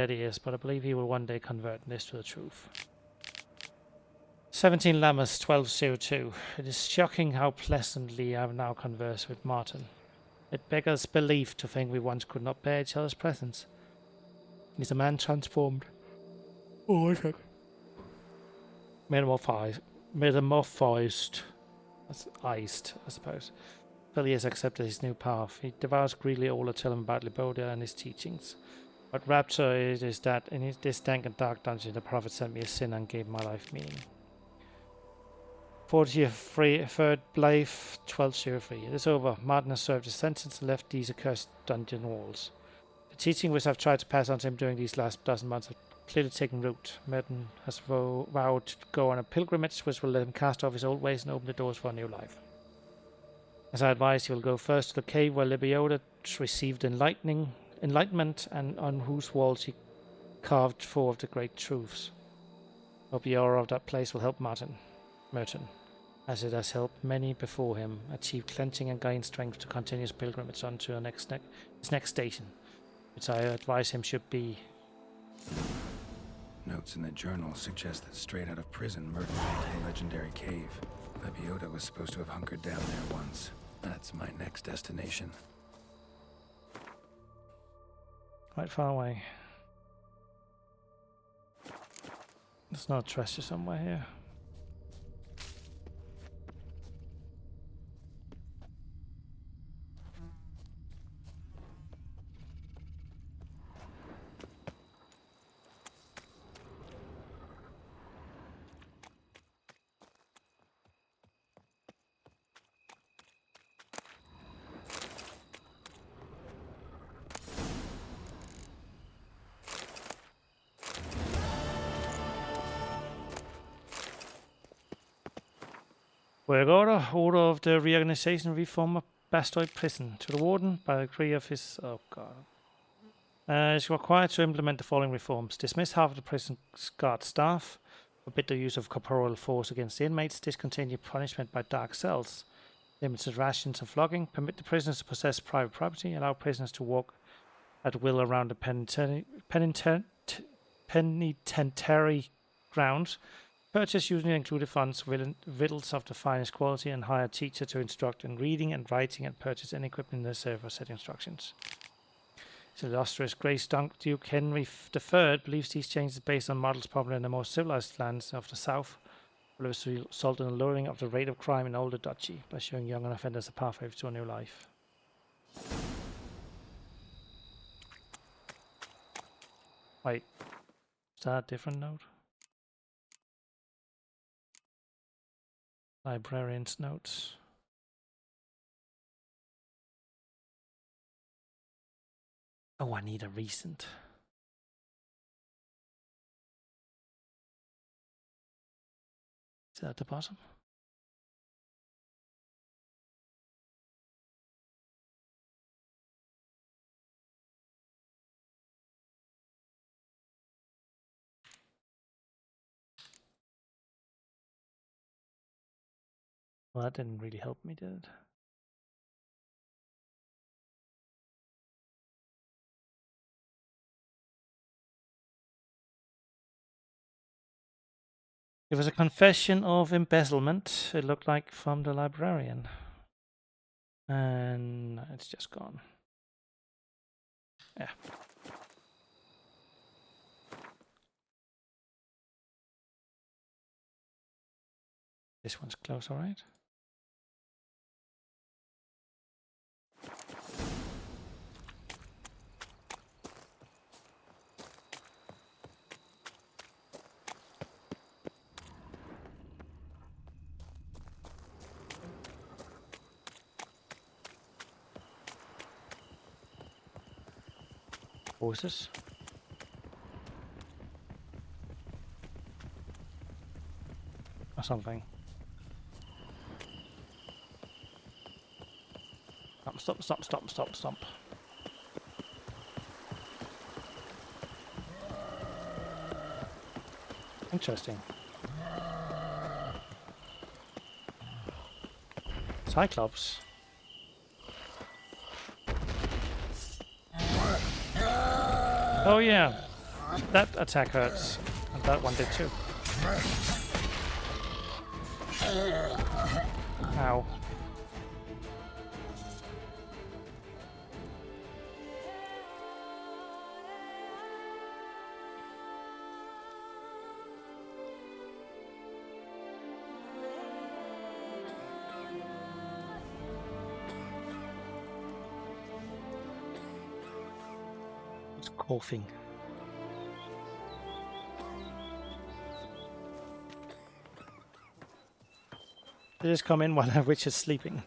that he is, but I believe he will one day convert this to the truth. 17 Llamas 1202. It is shocking how pleasantly I have now conversed with Martin. It beggars belief to think we once could not bear each other's presence. He's a man transformed. Oh, okay. Metamorphosed. Iced, I suppose. Till he has accepted his new path. He devours greedily all I tell him about Libodia and his teachings. What rapture it is that in this dank and dark dungeon the prophet sent me a sin and gave my life meaning. 43rd Blythe 1203. It is over. Martin has served his sentence and left these accursed dungeon walls. The teaching which I've tried to pass on to him during these last dozen months have clearly taken root. Martin has vowed to go on a pilgrimage which will let him cast off his old ways and open the doors for a new life. As I advised, he will go first to the cave where Libodia received enlightenment and on whose walls he carved 4 of the great truths. Hope the aura of that place will help Merton, as it has helped many before him achieve cleansing and gain strength to continue his pilgrimage on to his next station, which I advise him should be. Notes in the journal suggest that straight out of prison, Merton went to the legendary cave. Libodia was supposed to have hunkered down there once. That's my next destination. Quite far away. There's no treasure somewhere here. Reworked, order of the reorganization reform of Bastoid Prison. To the warden, by the decree of his... Oh, God. Is required to implement the following reforms. Dismiss half of the prison's guard staff. Forbid the use of corporeal force against the inmates. Discontinue punishment by dark cells. Limited rations and flogging. Permit the prisoners to possess private property. Allow prisoners to walk at will around the penitentiary grounds. Purchase usually included funds, victuals of the finest quality, and hire a teacher to instruct in reading and writing and purchase any equipment necessary for set instructions. His illustrious Grace Duke Henry III believes these changes based on models popular in the more civilized lands of the South will result in the lowering of the rate of crime in older duchy by showing young offenders a pathway to a new life. Wait, is that a different note? Librarian's notes. Oh, I need a recent. Is that at the bottom? Well, that didn't really help me, did it? It was a confession of embezzlement, it looked like, from the librarian. And it's just gone. Yeah. This one's close, all right? Horses. Or something. Stop. Interesting. Cyclops. Oh yeah. That attack hurts. And that one did too. Ow. It's coughing. They just come in while our witch is sleeping.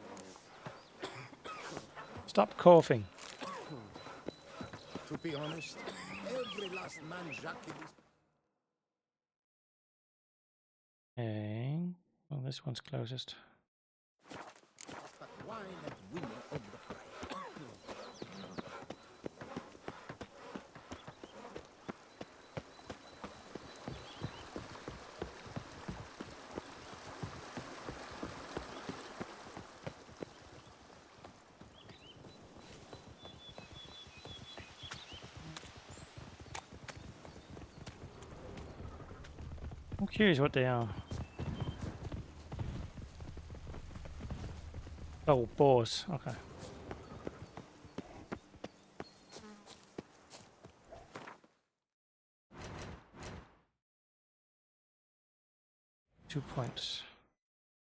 Stop coughing. To be honest, every last man Jacques in this Okay. Well, this one's closest. but wine and winner of the prize. I'm curious what they are. Oh, boars. Okay. Two points.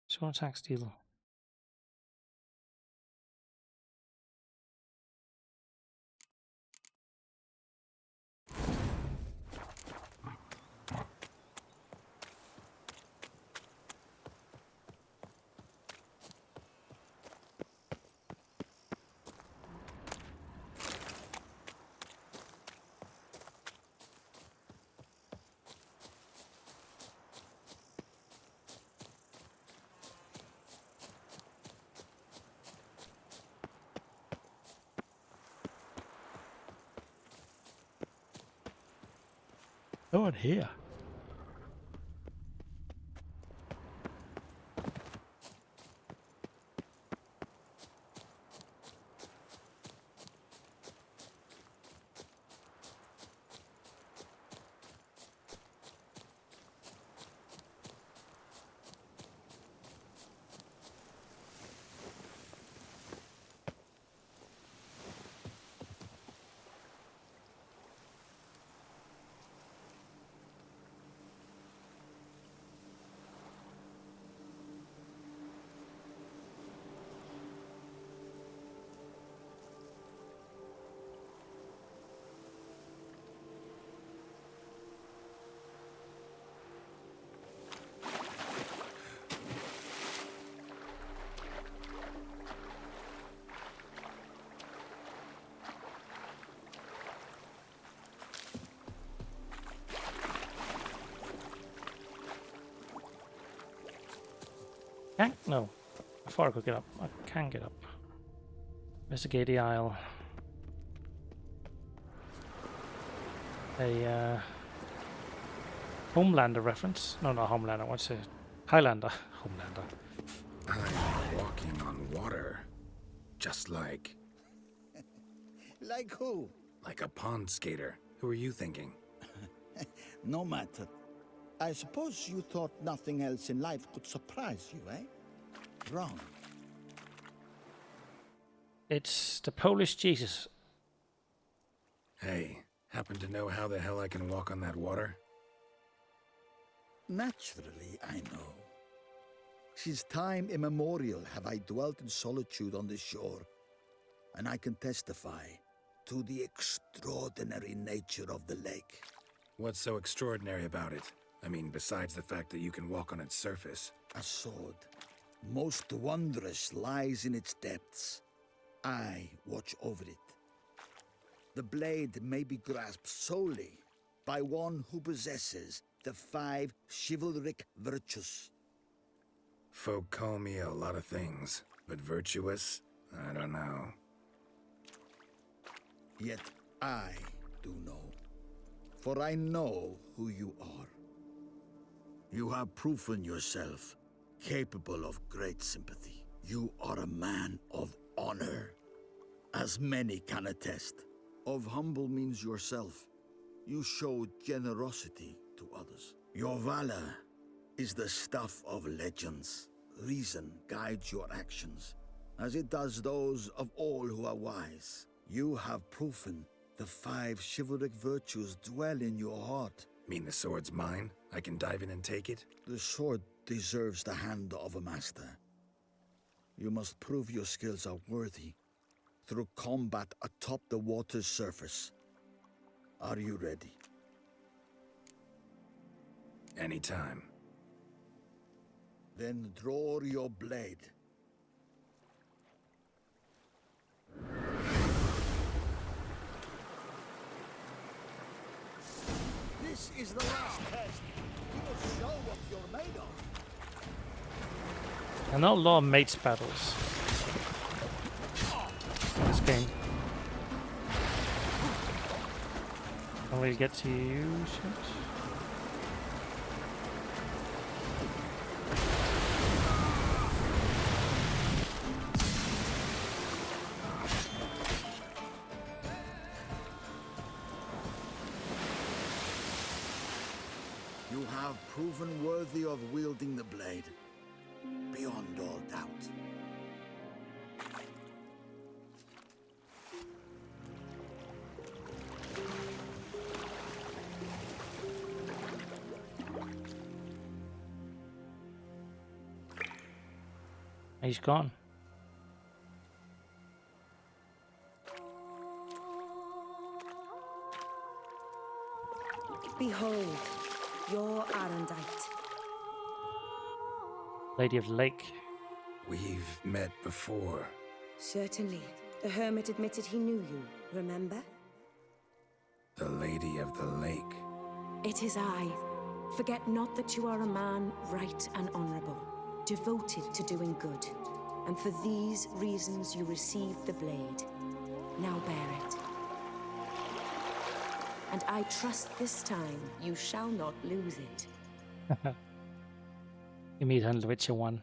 So attack steal. No one here. Can't? No. I thought I could get up. I can get up. Investigate the aisle. A Homelander reference. No, not Homelander. What's it? Highlander. Homelander. I'm walking on water. Just like Like who? a pond skater. Who are you thinking? No matter. I suppose you thought nothing else in life could surprise you, eh? Wrong. It's the Polish Jesus. Hey, happen to know how the hell I can walk on that water? Naturally, I know. Since time immemorial have I dwelt in solitude on this shore, and I can testify to the extraordinary nature of the lake. What's so extraordinary about it? I mean, besides the fact that you can walk on its surface. A sword, most wondrous, lies in its depths. I watch over it. The blade may be grasped solely by one who possesses the 5 chivalric virtues. Folk call me a lot of things, but virtuous? I don't know. Yet I do know, for I know who you are. You have proven yourself capable of great sympathy. You are a man of honor, as many can attest. Of humble means yourself. You showed generosity to others. Your valor is the stuff of legends. Reason guides your actions, as it does those of all who are wise. You have proven the 5 chivalric virtues dwell in your heart. Mean the sword's mine? I can dive in and take it? The sword deserves the hand of a master. You must prove your skills are worthy through combat atop the water's surface. Are you ready? Anytime. Then draw your blade. This is the last test. You must show what you're made of. There are not a lot of mates battles in this game. Don't really get to use it. You have proven worthy of wielding the blade, beyond all doubt. He's gone. Behold, your Arendite. Lady of the Lake. We've met before. Certainly. The hermit admitted he knew you, remember? The Lady of the Lake. It is I. Forget not that you are a man right and honorable, devoted to doing good. And for these reasons you received the blade. Now bear it. And I trust this time you shall not lose it. You meet her in The Witcher 1.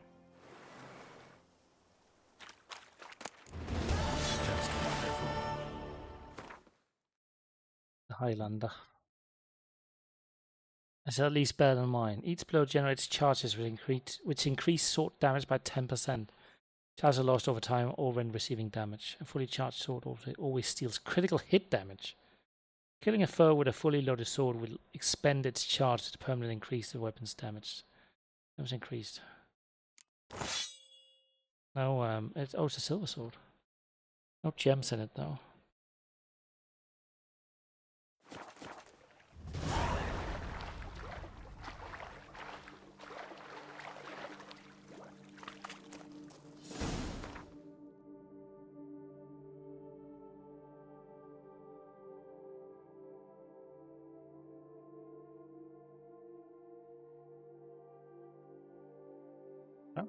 Just wonderful. The Highlander. It's at least better than mine. Each blow generates charges which increase sword damage by 10%. Charges are lost over time or when receiving damage. A fully charged sword always steals critical hit damage. Killing a foe with a fully loaded sword will expend its charge to permanently increase the weapon's damage. That was increased. No, it's a silver sword. No gems in it though.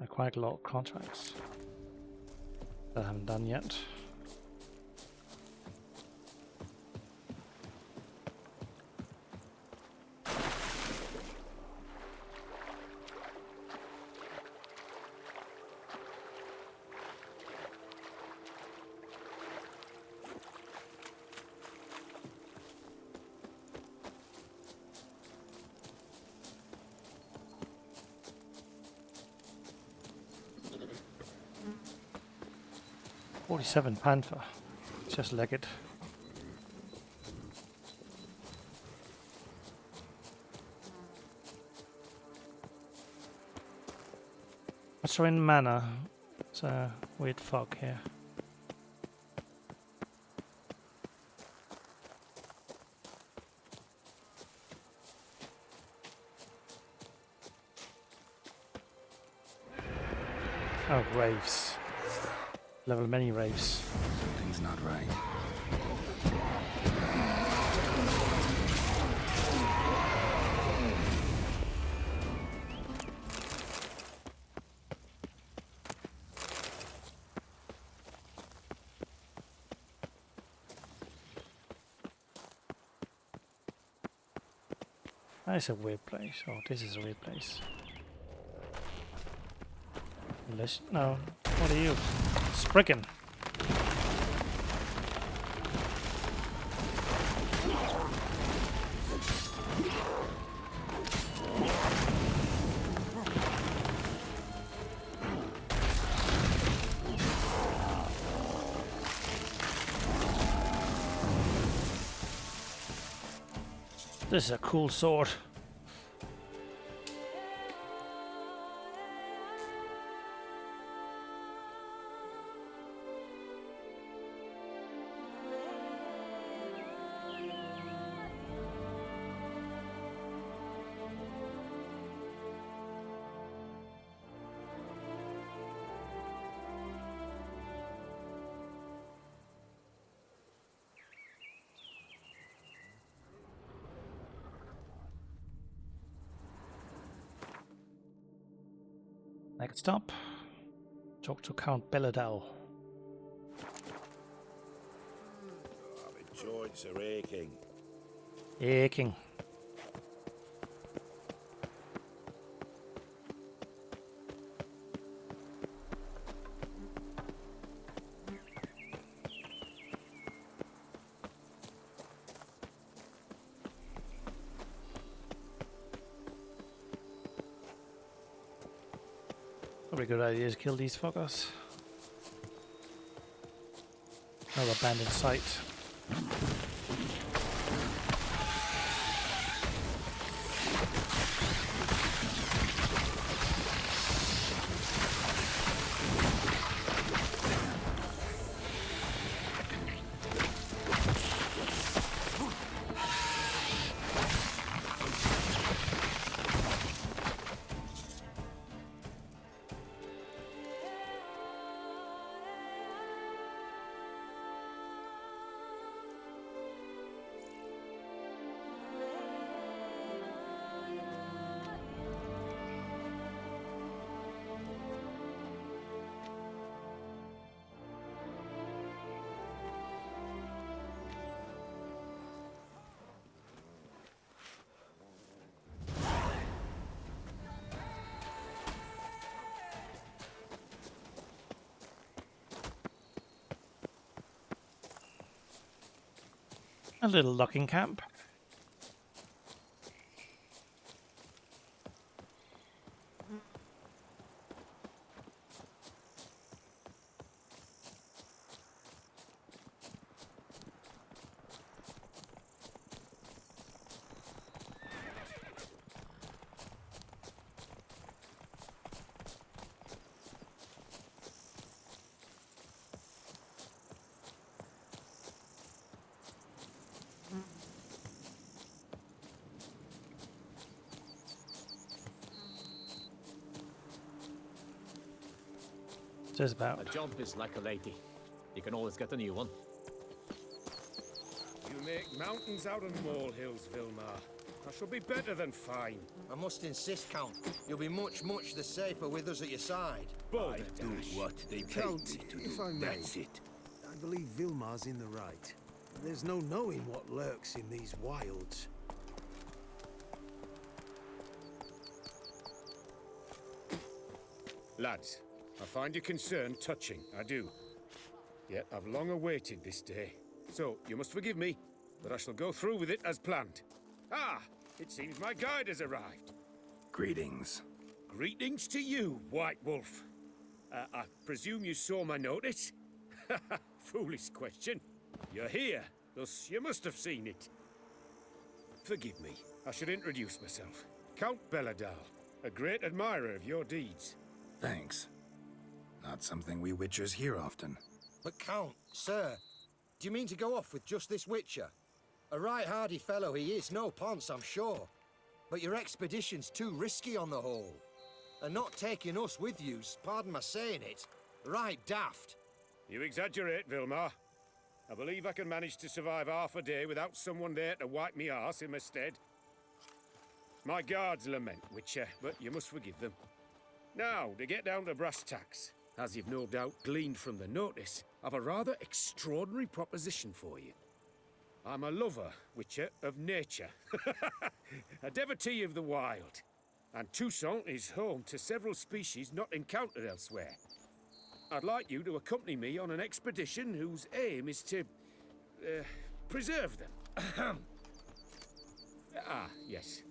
Quite a lot of contracts that I haven't done yet. £47 Panther, just like it. What's in mana? It's a weird fog here. Oh, raves. Level many raves. Something's not right. That is a weird place. Oh, this is a weird place. Unless, no. What are you? Spriggan. This is a cool sword. Next stop, talk to Count Belladal. My joints are aching. Aching. Probably a good idea to kill these fuckers. Another abandoned site. A little locking camp. Just about. A jump is like a lady. You can always get a new one. You make mountains out of molehills, Vilmar. I shall be better than fine. I must insist, Count. You'll be much, much the safer with us at your side. I do what they Count, if I may, That's it. I believe Vilmar's in the right. There's no knowing what lurks in these wilds. Lads, I find your concern touching, I do. Yet I've long awaited this day. So, you must forgive me, but I shall go through with it as planned. Ah! It seems my guide has arrived. Greetings. Greetings to you, White Wolf. I presume you saw my notice? Foolish question. You're here, thus you must have seen it. Forgive me, I should introduce myself. Count Belladal, a great admirer of your deeds. Thanks. Not something we Witchers hear often. But Count, sir, do you mean to go off with just this Witcher? A right hardy fellow he is, no ponce, I'm sure. But your expedition's too risky on the whole. And not taking us with you's, pardon my saying it, right daft. You exaggerate, Vilmar. I believe I can manage to survive half a day without someone there to wipe me arse in my stead. My guards lament, Witcher, but you must forgive them. Now, to get down to brass tacks, as you've no doubt gleaned from the notice, I've a rather extraordinary proposition for you. I'm a lover, Witcher, of nature. A devotee of the wild. And Toussaint is home to several species not encountered elsewhere. I'd like you to accompany me on an expedition whose aim is to... preserve them. Yes.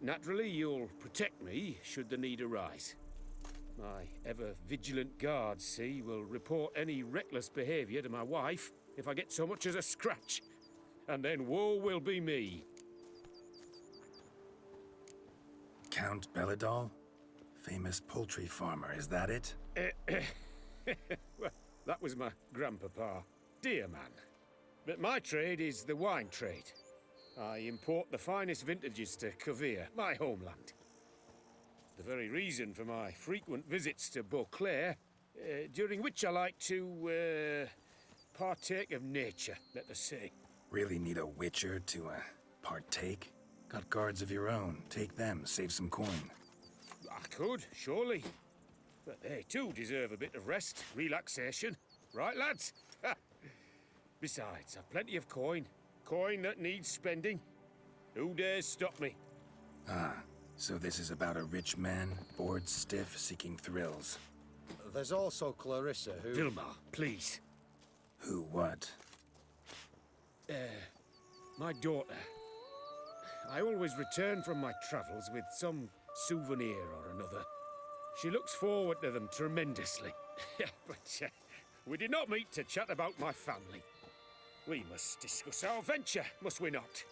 Naturally, you'll protect me should the need arise. My ever-vigilant guards, see, will report any reckless behaviour to my wife if I get so much as a scratch. And then woe will be me. Count Belladol? Famous poultry farmer, is that it? Well, that was my grandpapa. Dear man. But my trade is the wine trade. I import the finest vintages to Covere, my homeland. The very reason for my frequent visits to Beauclair, during which I like to, partake of nature, let us say. Really need a witcher to, partake? Got guards of your own. Take them, save some coin. I could, surely. But they too deserve a bit of rest, relaxation. Right, lads? Besides, I've plenty of coin. Coin that needs spending. Who dares stop me? Ah, so this is about a rich man, bored stiff, seeking thrills. There's also Clarissa, who... Vilma, please. Who what? My daughter. I always return from my travels with some souvenir or another. She looks forward to them tremendously. But we did not meet to chat about my family. We must discuss our venture, must we not?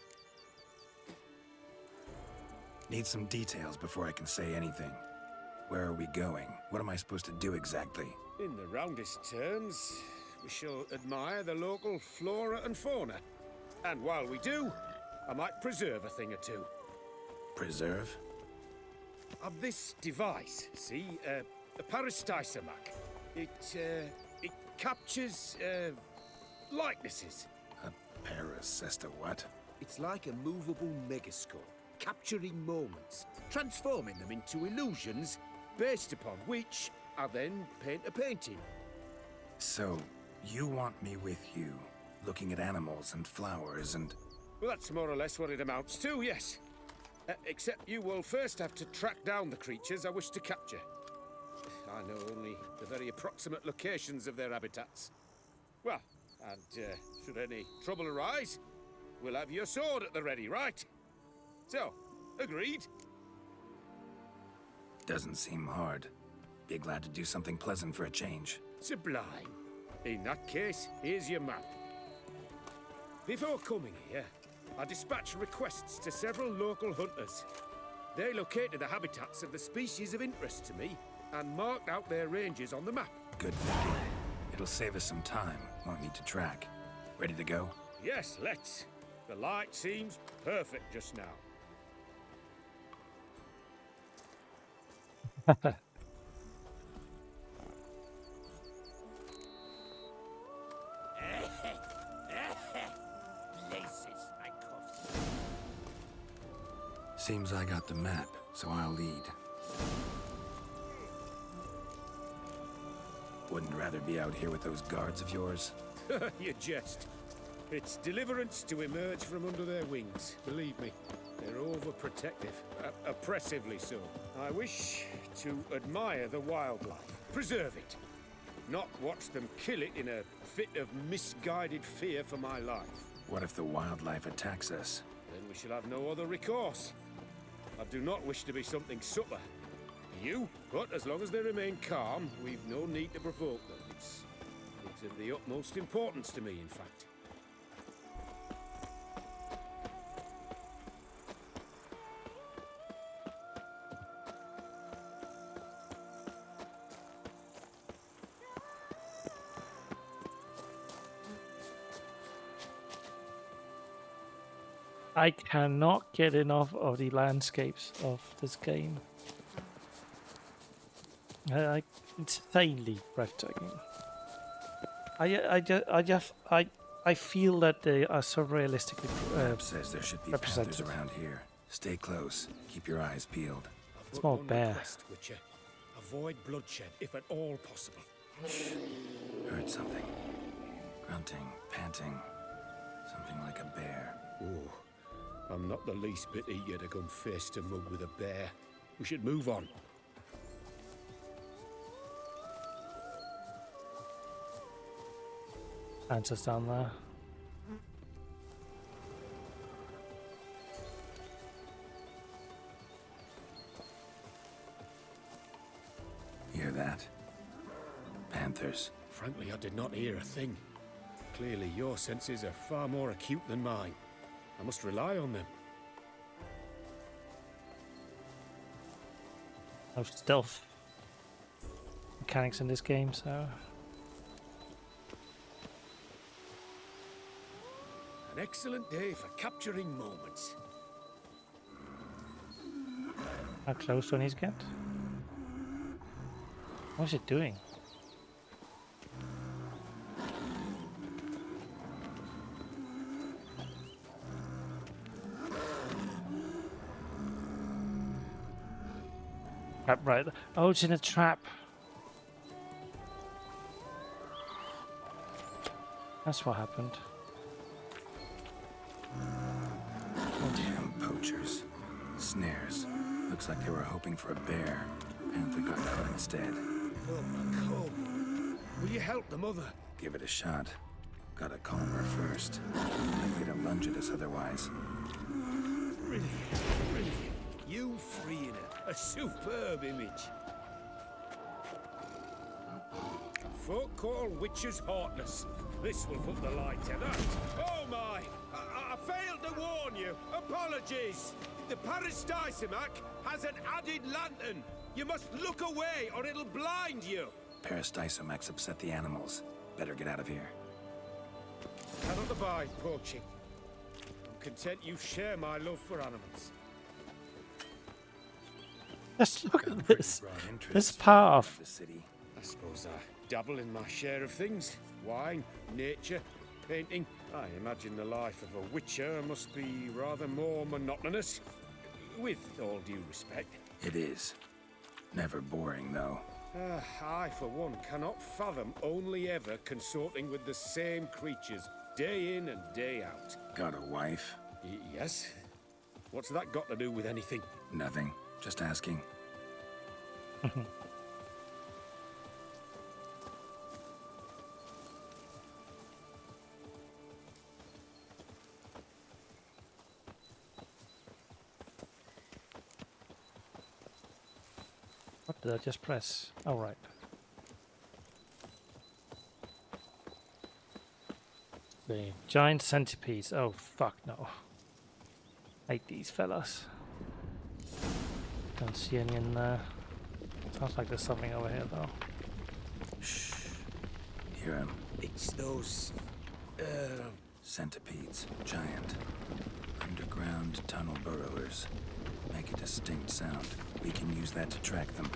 Need some details before I can say anything. Where are we going? What am I supposed to do exactly? In the roundest terms, we shall admire the local flora and fauna. And while we do, I might preserve a thing or two. Preserve? Of this device, see, a peristysomac. It captures, likenesses. A paracesta what? It's like a movable megascope, capturing moments, transforming them into illusions, based upon which I then paint a painting. So, you want me with you, looking at animals and flowers and... Well, that's more or less what it amounts to, yes. Except you will first have to track down the creatures I wish to capture. I know only the very approximate locations of their habitats. Well, and should any trouble arise, we'll have your sword at the ready, right? So, agreed? Doesn't seem hard. Be glad to do something pleasant for a change. Sublime. In that case, here's your map. Before coming here, I dispatched requests to several local hunters. They located the habitats of the species of interest to me and marked out their ranges on the map. Good thinking. It'll save us some time. Won't need to track. Ready to go? Yes, let's. The light seems perfect just now. Seems I got the map, so I'll lead. Wouldn't rather be out here with those guards of yours? You jest. It's deliverance to emerge from under their wings. Believe me, they're overprotective. Oppressively so. I wish to admire the wildlife. Preserve it. Not watch them kill it in a fit of misguided fear for my life. What if the wildlife attacks us? Then we shall have no other recourse. I do not wish to be something subtler. You, but as long as they remain calm, we've no need to provoke them. It's of the utmost importance to me, in fact. I cannot get enough of the landscapes of this game. Insanely breathtaking. I feel that they are so realistically Map says there should be panthers represented. around here. Stay close. Keep your eyes peeled. Small But one bear. request, Witcher. Avoid bloodshed, if at all possible. Heard something. Grunting, panting. Something like a bear. Ooh, I'm not the least bit eager to come face to mug with a bear. We should move on. Answers down there. Hear that? Panthers. Frankly, I did not hear a thing. Clearly, your senses are far more acute than mine. I must rely on them. No stealth mechanics in this game, so An excellent day for capturing moments. how close do I need to get? What's it doing? Trap right. Oh, it's in a trap. That's what happened. Damn poachers. Snares. Looks like they were hoping for a bear. Panther got caught instead. Come. Will you help the mother? Give it a shot. Gotta calm her first. Likely to lunge at us otherwise. Brilliant. You freeing her. A superb image. Folk call witches heartless. This will put the light to that. Oh my! I failed to warn you. Apologies. The peristysomac has an added lantern. You must look away or it'll blind you. Peristysomacs upset the animals. Better get out of here. Cannot abide poaching. I'm content you share my love for animals. Just look Got a at pretty this. broad interest This in path. the city. I suppose I dabble in my share of things. Wine, nature, painting. I imagine the life of a witcher must be rather more monotonous. With all due respect. It is. Never boring, though. I, for one, cannot fathom only ever consorting with the same creatures, day in and day out. Got a wife? Yes? What's that got to do with anything? Nothing. Just asking. What did I just press? Oh, right. The giant centipedes. Oh, fuck no. Hate these fellas. Don't see any in there. Sounds like there's something over here, though. Shh. Hear him. It's those... Centipedes. Giant. Underground tunnel burrowers. Make a distinct sound. We can use that to track them.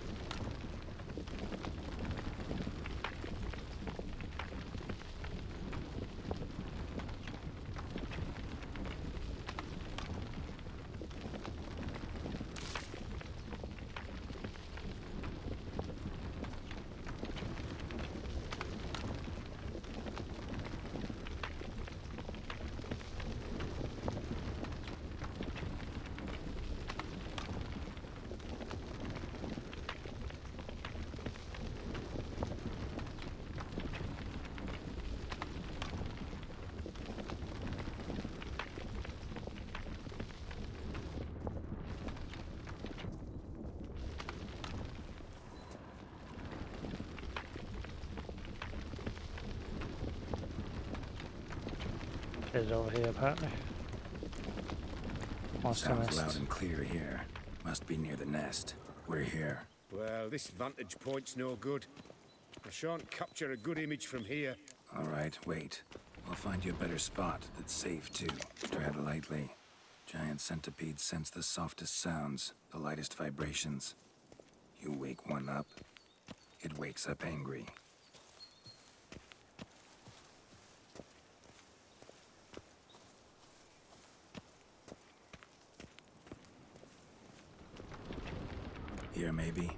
Is it over here, apparently? Monster Sounds nest. loud and clear here. Must be near the nest. We're here. Well, this vantage point's no good. I shan't capture a good image from here. All right, wait. I'll find you a better spot that's safe, too. Tread lightly. Giant centipedes sense the softest sounds, the lightest vibrations. You wake one up, it wakes up angry. Here, maybe?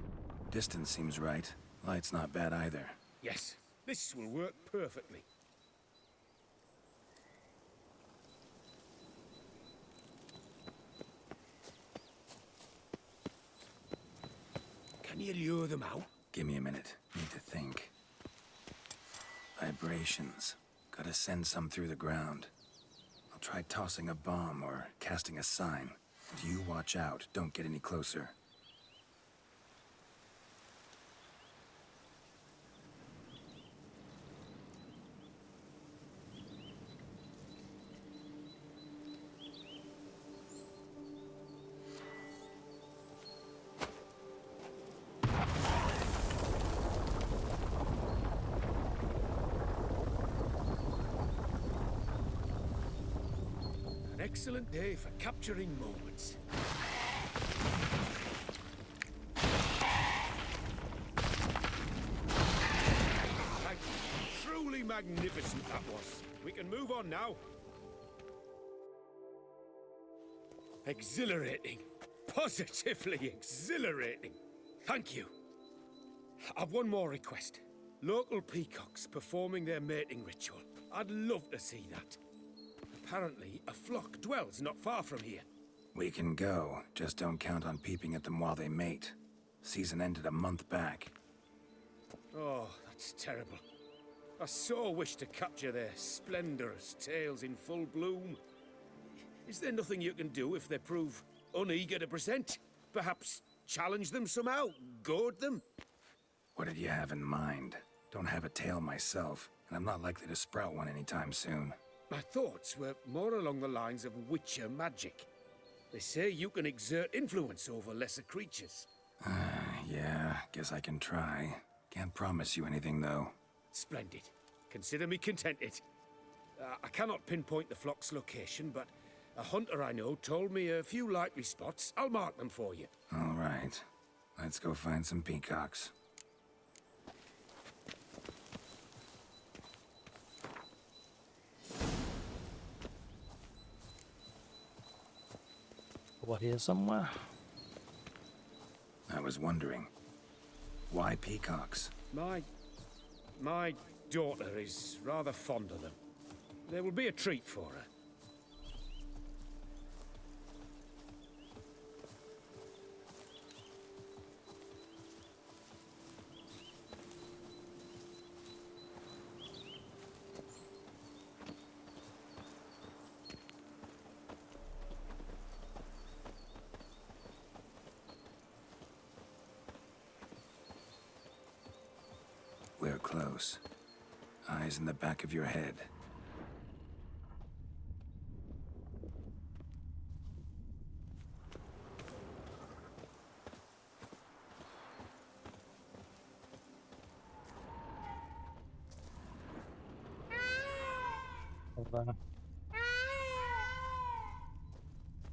Distance seems right. Light's not bad either. Yes, this will work perfectly. Can you lure them out? Give me a minute. Need to think. Vibrations. Gotta send some through the ground. I'll try tossing a bomb or casting a sign. But you watch out. Don't get any closer. excellent day for capturing moments. Truly magnificent that was. We can move on now. Exhilarating. Positively exhilarating. Thank you. I've one more request. Local peacocks performing their mating ritual. I'd love to see that. Apparently, a flock dwells not far from here. We can go, just don't count on peeping at them while they mate. Season ended a month back. Oh, that's terrible. I so wish to capture their splendorous tails in full bloom. Is there nothing you can do if they prove uneager to present? Perhaps challenge them somehow? Goad them? What did you have in mind? Don't have a tail myself, and I'm not likely to sprout one anytime soon. My thoughts were more along the lines of witcher magic. They say you can exert influence over lesser creatures. Yeah, guess I can try. Can't promise you anything, though. Splendid. Consider me contented. I cannot pinpoint the flock's location, but a hunter I know told me a few likely spots. I'll mark them for you. All right. Let's go find some peacocks. What here somewhere? I was wondering, why peacocks? My daughter is rather fond of them. There will be a treat for her. We're close. Eyes in the back of your head.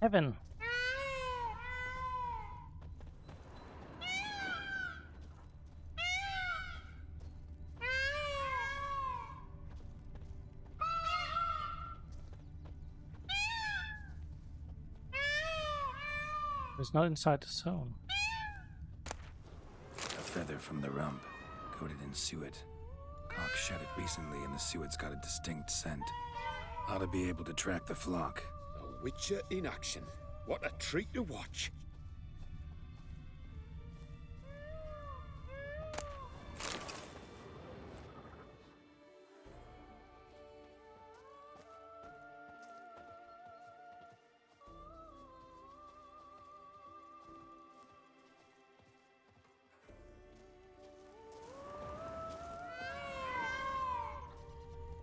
Heaven. It's not inside the zone. A feather from the rump, coated in suet. Cock shed it recently and the suet's got a distinct scent. Ought to be able to track the flock. A witcher in action. What a treat to watch.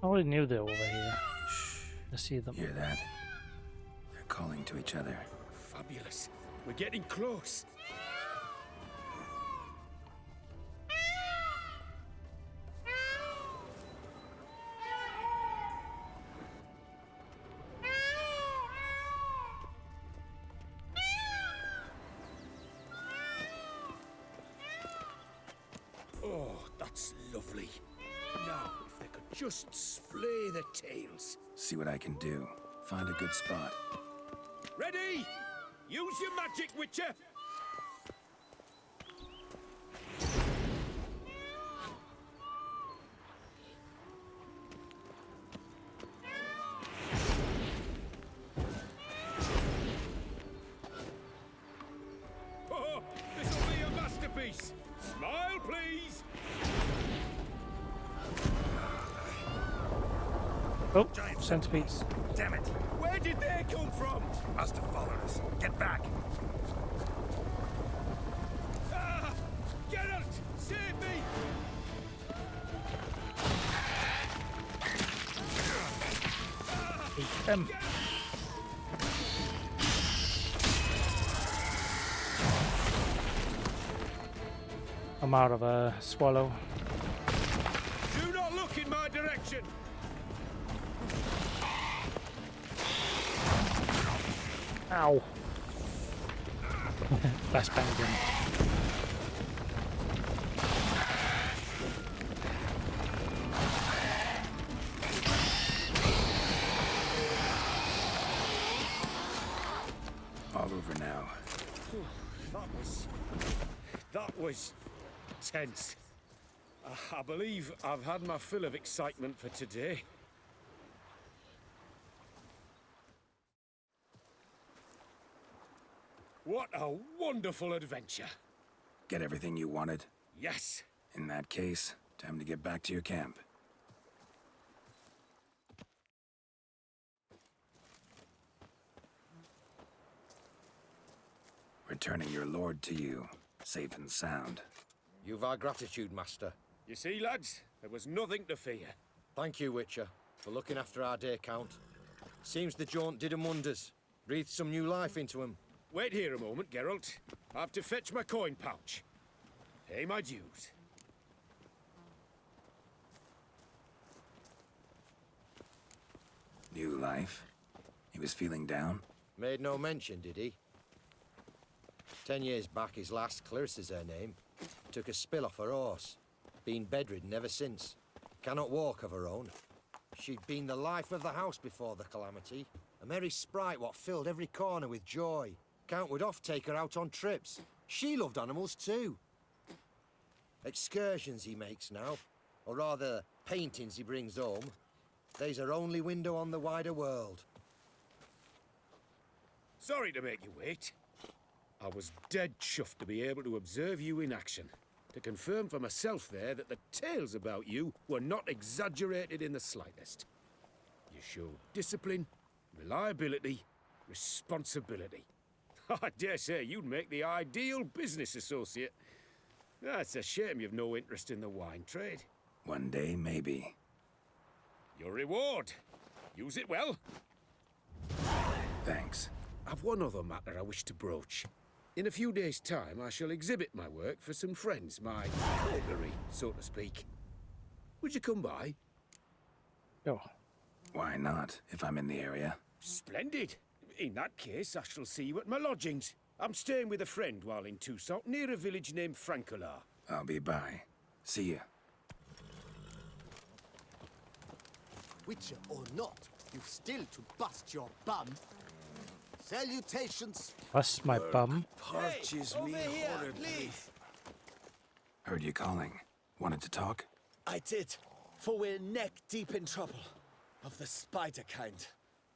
I already knew they were over here. I see them. Hear that? They're calling to each other. Fabulous. We're getting close. Oh, that's lovely. Now, if they could just splay the tails. See what I can do. Find a good spot. Ready? Use your magic, Witcher! Oh, this'll be a masterpiece! Smile, please! Oh, centipedes. Damn it! Where did they come from? Must have followed us. Get back! Ah! Geralt! Save me! Eat them. I'm out of a swallow. Do not look in my direction! Ow. Flashbang again. All over now. That was tense. I believe I've had my fill of excitement for today. What a wonderful adventure. Get everything you wanted? Yes. In that case, time to get back to your camp. Returning your lord to you, safe and sound. You've our gratitude, Master. You see, lads, there was nothing to fear. Thank you, Witcher, for looking after our day count. Seems the jaunt did 'em wonders. Breathed some new life into 'em. Wait here a moment, Geralt. I have to fetch my coin pouch. Pay my dues. New life? He was feeling down? Made no mention, did he? 10 years back, his last, Clarissa's her name, took a spill off her horse. Been bedridden ever since. Cannot walk of her own. She'd been the life of the house before the calamity. A merry sprite what filled every corner with joy. Count would oft take her out on trips. She loved animals too. Excursions he makes now, or rather, paintings he brings home. They's her only window on the wider world. Sorry to make you wait. I was dead chuffed to be able to observe you in action. To confirm for myself there that the tales about you were not exaggerated in the slightest. You showed discipline, reliability, responsibility. I dare say you'd make the ideal business associate. It's a shame you've no interest in the wine trade. One day, maybe. Your reward. Use it well. Thanks. I've one other matter I wish to broach. In a few days' time, I shall exhibit my work for some friends, my coterie, so to speak. Would you come by? Oh. Why not, if I'm in the area? Splendid. In that case, I shall see you at my lodgings. I'm staying with a friend while in Toussaint, near a village named Francolar. I'll be by. See ya. Witcher or not, you've still to bust your bum. Salutations. Bust my bum. Parches me horribly. Heard you calling. Wanted to talk? I did, for we're neck deep in trouble. Of the spider kind.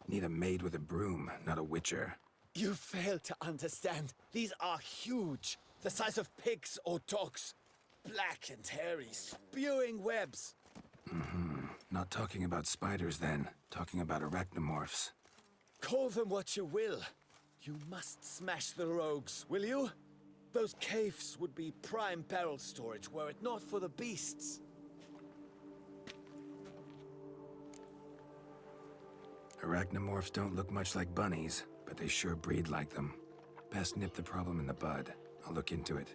Need a maid with a broom, not a witcher. You fail to understand. These are huge. The size of pigs or dogs. Black and hairy, spewing webs. Not talking about spiders then. Talking about arachnomorphs. Call them what you will. You must smash the rogues, will you? Those caves would be prime barrel storage were it not for the beasts. Arachnomorphs don't look much like bunnies, but they sure breed like them. Best nip the problem in the bud. I'll look into it.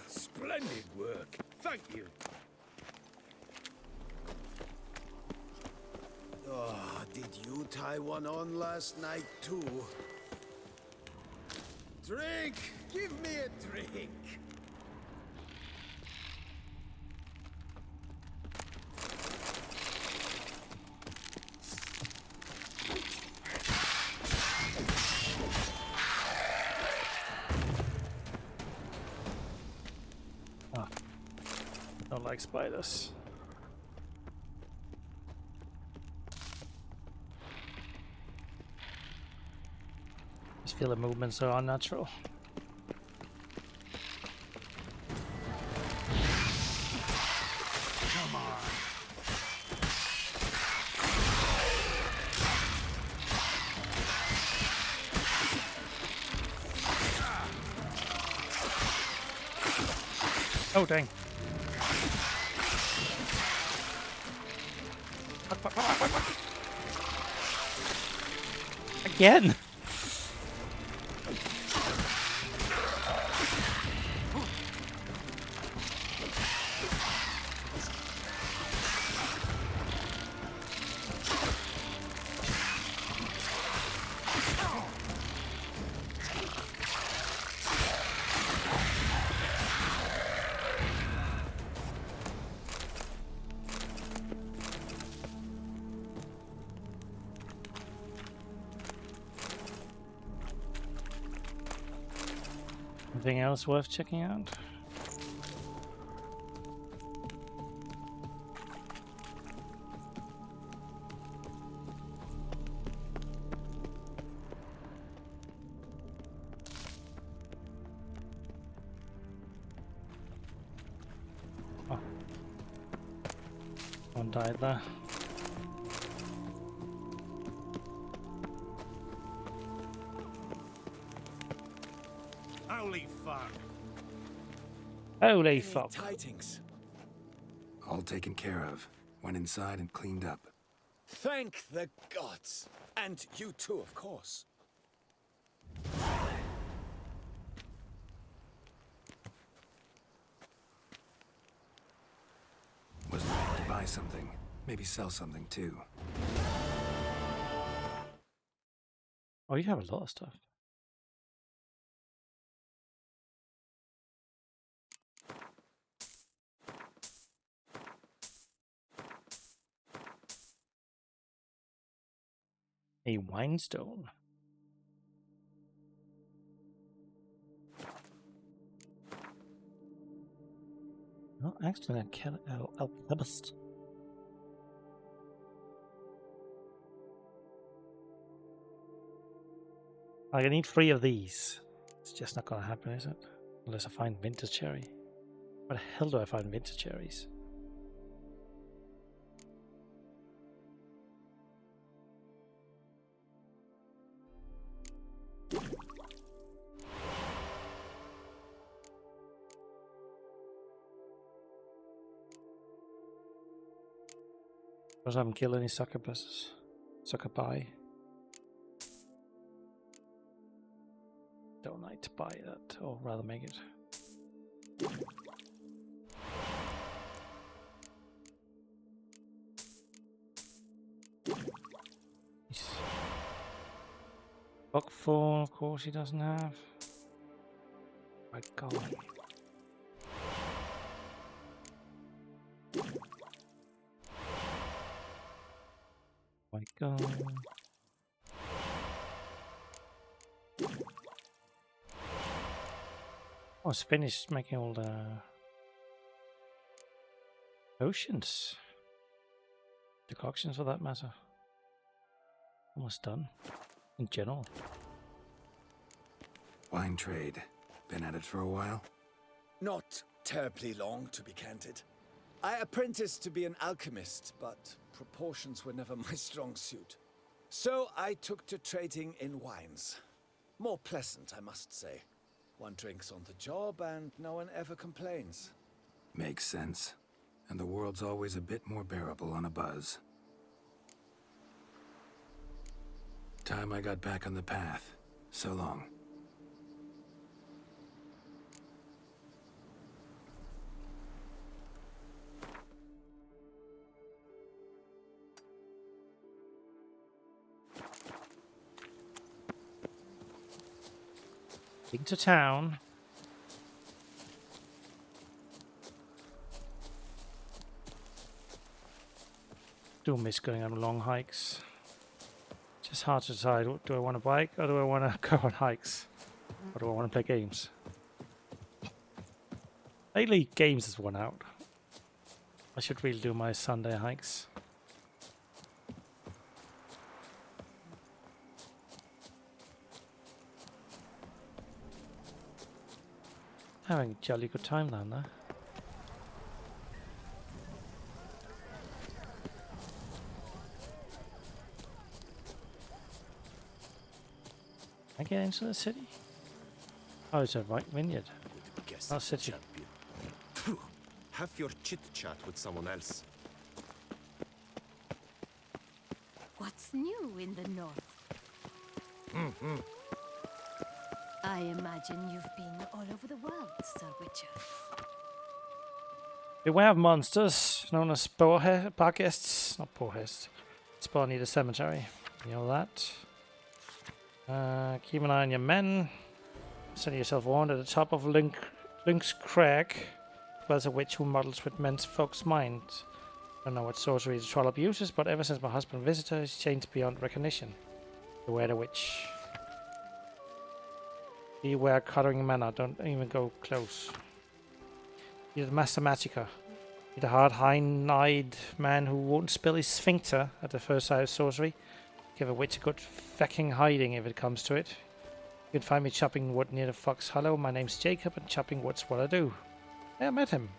Splendid work. Thank you. Oh, did you tie one on last night too? Drink! Give me a drink! Don't like spiders. Just feel the movements are unnatural. Come on. Oh dang. Again. Anything else worth checking out? Oh. One died there. Holy fuck! Holy Any fuck. tidings? All taken care of. Went inside and cleaned up. Thank the gods. And you too, of course. Was looking to buy something. Maybe sell something too. Oh, you have a lot of stuff. A winestone. Oh, actually, I can alchemist. I need 3 of these. It's just not gonna happen, is it? Unless I find vintage cherry. Where the hell do I find vintage cherries? Because I haven't killed any succubuses. Succubi. Don't like to buy that, or rather make it. Buckthorn, of course, he doesn't have. My God. My God. I was finished making all the potions. Decoctions for that matter. Almost done. In general. Wine trade. Been at it for a while? Not terribly long, to be candid. I apprenticed to be an alchemist, but proportions were never my strong suit. So I took to trading in wines. More pleasant, I must say. One drinks on the job and no one ever complains. Makes sense. And the world's always a bit more bearable on a buzz. Time I got back on the path. So long. Into town. Do miss going on long hikes. Just hard to decide. Do I want to bike or do I want to go on hikes? Or do I want to play games? Lately, games has won out. I should really do my Sunday hikes. Having a jolly good time down there. I get into the city? Oh, it's a vineyard. Not city. Have your chit-chat with someone else. What's new in the north? I imagine you've been all over the world, Sir Witcher. Beware of monsters known as Barghests. Not Porhests. Spawn near the cemetery. You know that. Keep an eye on your men. Send yourself warned at the top of Lynx Crag. Dwells a witch who models with men's folks' minds. Don't know what sorcery the troll abuses, but ever since my husband visited her, he's changed beyond recognition. Beware the witch. Beware Cottering Manor. Don't even go close. You're the Master Magicka. You're the hard, high-eyed man who won't spill his sphincter at the first sight of sorcery. Give a witch a good fucking hiding if it comes to it. You can find me chopping wood near the Fox Hollow. My name's Jacob, and chopping wood's what I do. Yeah, I met him.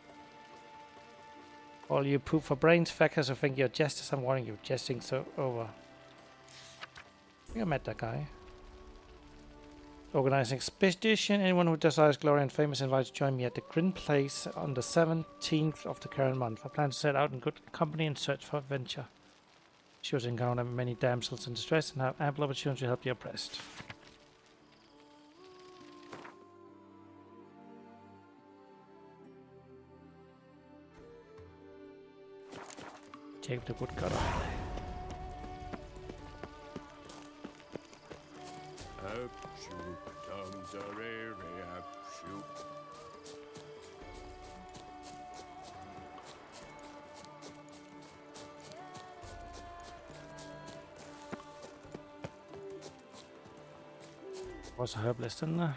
All you poop for brains feckers who think you're jesters, I'm warning you, jesting's over. I think I met that guy. Organizing expedition. Anyone who desires glory and fame is invited to join me at the Grin Place on the 17th of the current month. I plan to set out in good company and search for adventure. Sure to encounter many damsels in distress and have ample opportunity to help the oppressed. Take the woodcutter. Også herblisten der.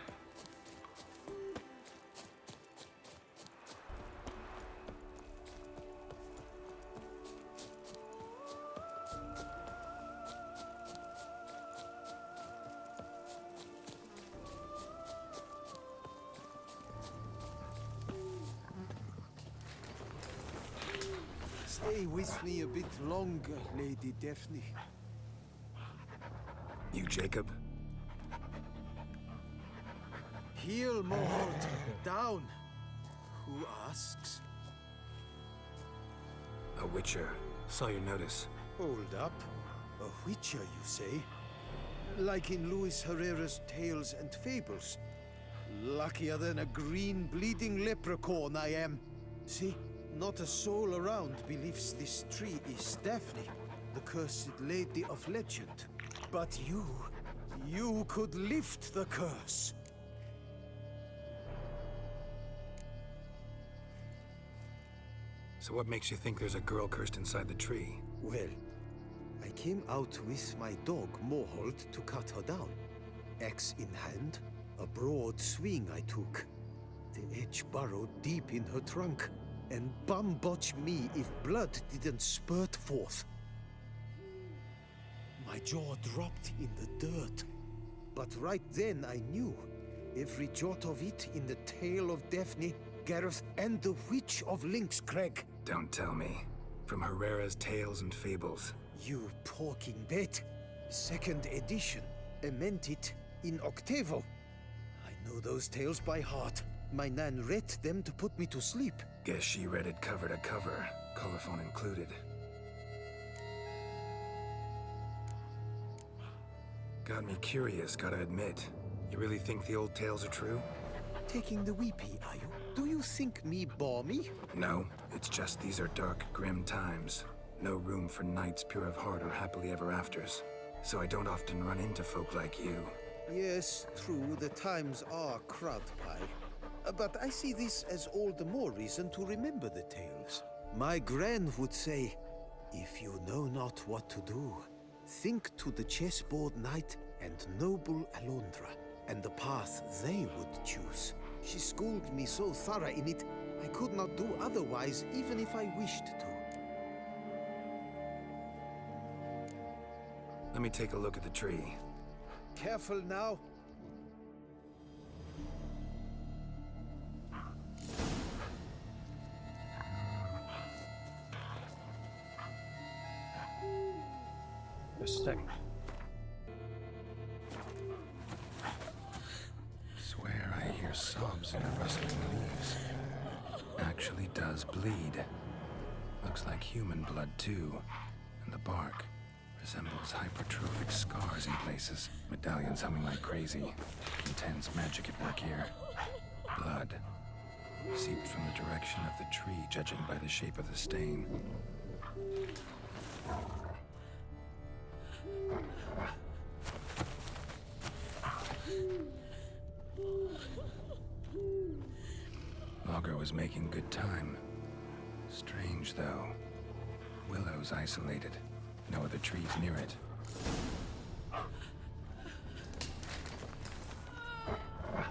Stay with me a bit longer, Lady Daphne. You, Jacob? Heel, Mohort. Down. Who asks? A witcher. Saw your notice. Hold up. A witcher, you say? Like in Luis Herrera's Tales and Fables. Luckier than a green bleeding leprechaun I am. See? Not a soul around believes this tree is Daphne, the cursed lady of legend. But you could lift the curse. So what makes you think there's a girl cursed inside the tree? Well, I came out with my dog, Moholt, to cut her down. Axe in hand, a broad swing I took. The edge burrowed deep in her trunk, and bum-botch me if blood didn't spurt forth. My jaw dropped in the dirt. But right then I knew. Every jot of it in the tale of Daphne, Gareth, and the Witch of Lynx Crag. Don't tell me. From Herrera's Tales and Fables. You porking bet. 2nd edition. Emmented in octavo. I know those tales by heart. My nan read them to put me to sleep. Guess she read it cover to cover, colophon included. Got me curious, gotta admit. You really think the old tales are true? Taking the weepy, are you? Do you think me balmy? No, it's just these are dark, grim times. No room for knights pure of heart or happily ever afters. So I don't often run into folk like you. Yes, true, the times are crowd pie. But I see this as all the more reason to remember the tales. My gran would say, if you know not what to do, think to the chessboard knight and noble Alondra, and the path they would choose. She schooled me so thorough in it, I could not do otherwise even if I wished to. Let me take a look at the tree. Careful now. Just a second. Swear I hear sobs in the rustling leaves. Actually does bleed. Looks like human blood too. And the bark resembles hypertrophic scars in places. Medallions humming like crazy. Intense magic at work here. Blood seeped from the direction of the tree, judging by the shape of the stain. Logger was making good time. Strange, though. Willow's isolated. No other trees near it.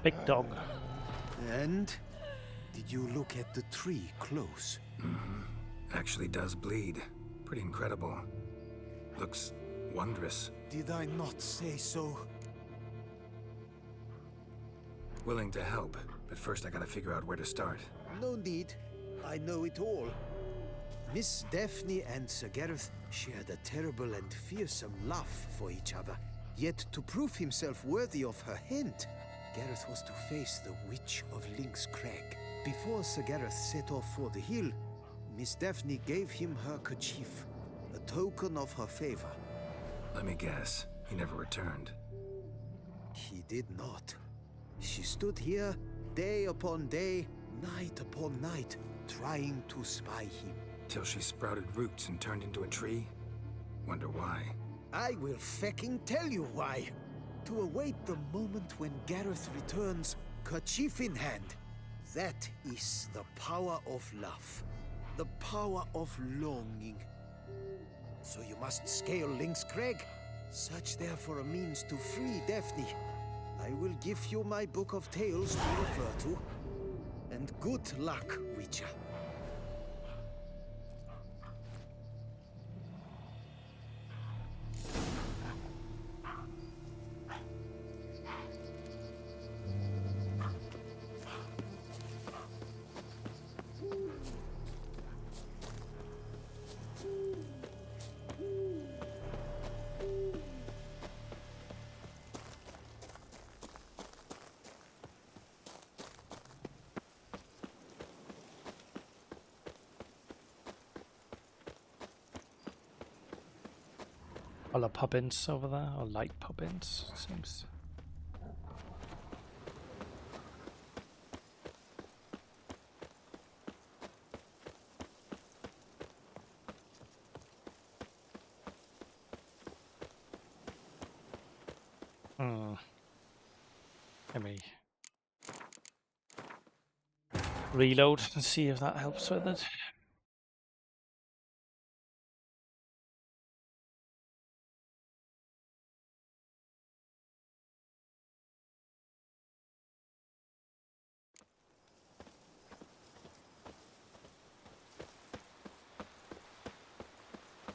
Big dog. And did you look at the tree close? Actually does bleed. Pretty incredible. Looks wondrous. Did I not say so? Willing to help, but first I gotta figure out where to start. No need. I know it all. Miss Daphne and Sir Gareth shared a terrible and fearsome love for each other. Yet to prove himself worthy of her hand, Gareth was to face the Witch of Link's Crag. Before Sir Gareth set off for the hill, Miss Daphne gave him her kerchief, a token of her favor. Let me guess, he never returned. He did not. She stood here, day upon day, night upon night, trying to spy him. Till she sprouted roots and turned into a tree? Wonder why. I will fecking tell you why. To await the moment when Gareth returns, kerchief in hand. That is the power of love. The power of longing. So you must scale Link's Crag. Search there for a means to free Daphne. I will give you my book of tales to refer to. And good luck, Witcher. A lot of pop-ins over there, or light pop-ins, it seems. Let me reload and see if that helps with it.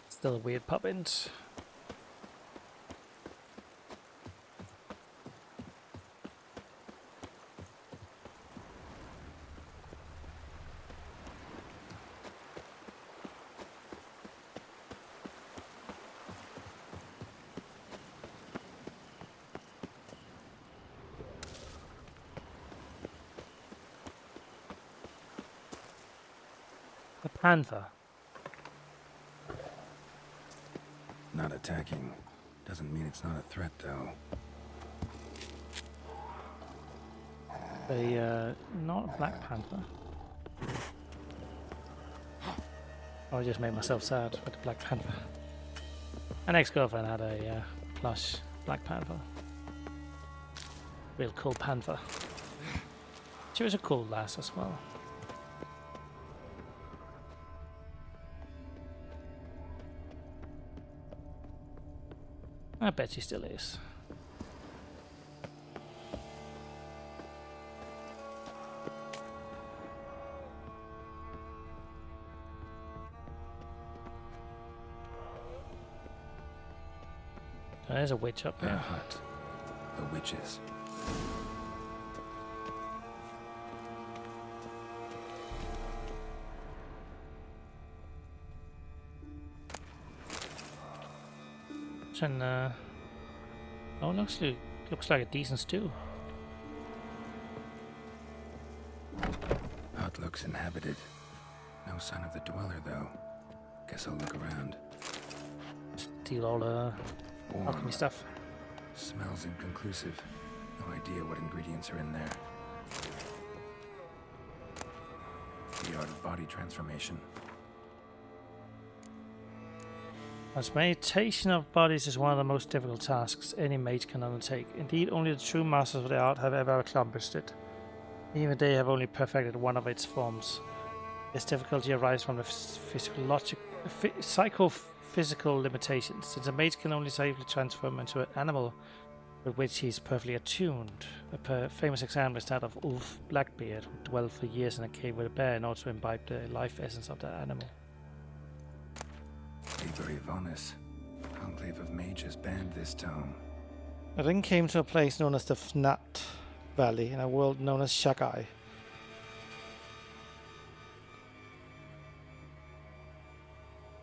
Still weird pop-ins. The panther. Not attacking. Doesn't mean it's not a threat, though. Not a black panther. Oh, I just made myself sad with the black panther. An ex-girlfriend had a plush black panther. Real cool panther. She was a cool lass as well. I bet she still is. There's a witch up there. Their hut. The witches. And oh, looks like a decent stew. Hut looks inhabited. No sign of the dweller, though. Guess I'll look around. Steal all the alchemy stuff. Smells inconclusive. No idea what ingredients are in there. The art of body transformation. Transmutation of bodies is one of the most difficult tasks any mage can undertake. Indeed, only the true masters of the art have ever accomplished it. Even they have only perfected one of its forms. This difficulty arises from the psychophysical limitations. Since a mage can only safely transform into an animal, with which he is perfectly attuned. A famous example is that of Ulf Blackbeard, who dwelled for years in a cave with a bear in order to imbibe the life essence of that animal. Liber Ivonis, Conclave of Mages banned this tome. I then came to a place known as the Fnat Valley in a world known as Shagai.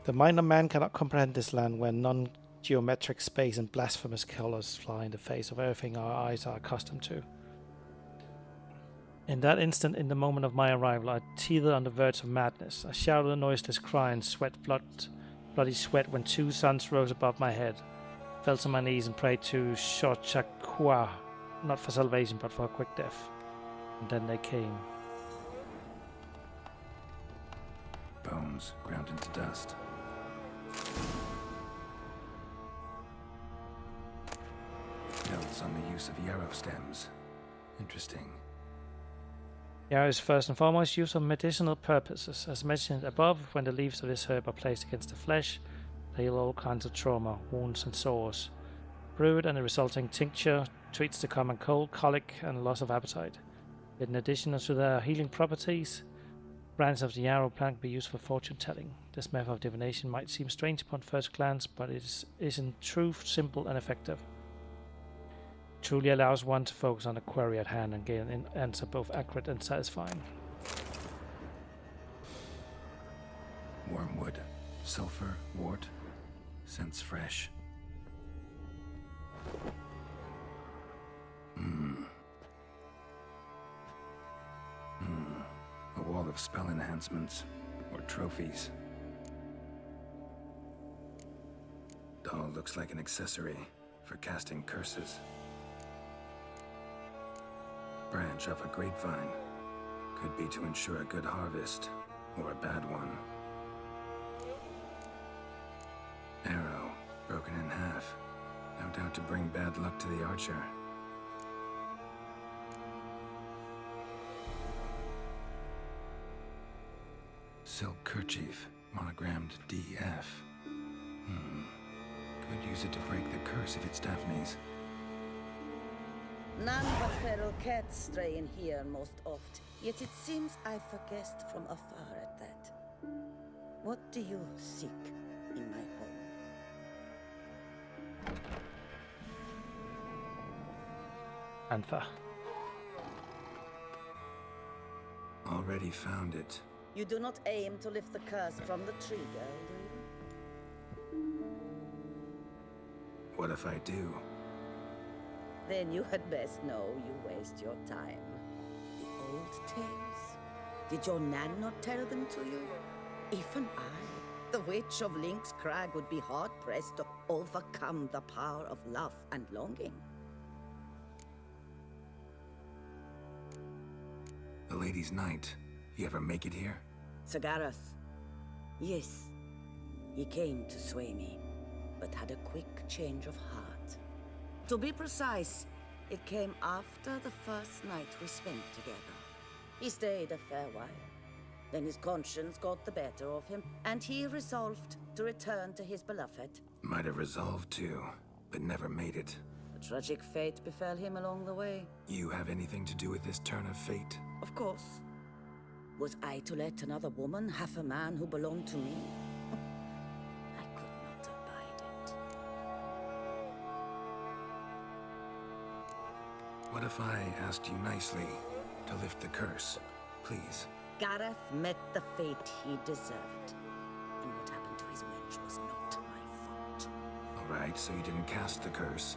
The mind of man cannot comprehend this land where non-geometric space and blasphemous colors fly in the face of everything our eyes are accustomed to. In that instant, in the moment of my arrival, I teetered on the verge of madness. I shouted a noiseless cry and bloody sweat when 2 suns rose above my head. I fell to my knees and prayed to Shorchakwa, not for salvation but for a quick death. And then they came. Bones ground into dust. Notes on the use of yarrow stems. Interesting. Yarrow is first and foremost used for medicinal purposes. As mentioned above, when the leaves of this herb are placed against the flesh, they heal all kinds of trauma, wounds and sores. Brewed and the resulting tincture treats the common cold, colic and loss of appetite. In addition to their healing properties, branches of the yarrow plant can be used for fortune telling. This method of divination might seem strange upon first glance, but it is in truth simple and effective. It truly allows one to focus on the query at hand and gain an answer both accurate and satisfying. Wormwood, sulfur, wort, scents fresh. A wall of spell enhancements, or trophies. Doll looks like an accessory for casting curses. Branch of a grapevine. Could be to ensure a good harvest, or a bad one. Arrow, broken in half. No doubt to bring bad luck to the archer. Silk kerchief, monogrammed DF. Could use it to break the curse if it's Daphne's. None but feral cats stray in here most oft, yet it seems I've guessed from afar at that. What do you seek in my home? Anther. Already found it. You do not aim to lift the curse from the tree, girl, do you? What if I do? Then you had best know you waste your time. The old tales? Did your nan not tell them to you? Even I, the witch of Lynx Crag, would be hard-pressed to overcome the power of love and longing. The Lady's Knight. He ever make it here? Sir Gareth. Yes, he came to sway me, but had a quick change of heart. To be precise, it came after the first night we spent together. He stayed a fair while. Then his conscience got the better of him, and he resolved to return to his beloved. Might have resolved to, but never made it. A tragic fate befell him along the way. You have anything to do with this turn of fate? Of course. Was I to let another woman have a man who belonged to me? I could not abide it. What if I asked you nicely to lift the curse, please? Gareth met the fate he deserved. And what happened to his wench was not my fault. All right, so you didn't cast the curse.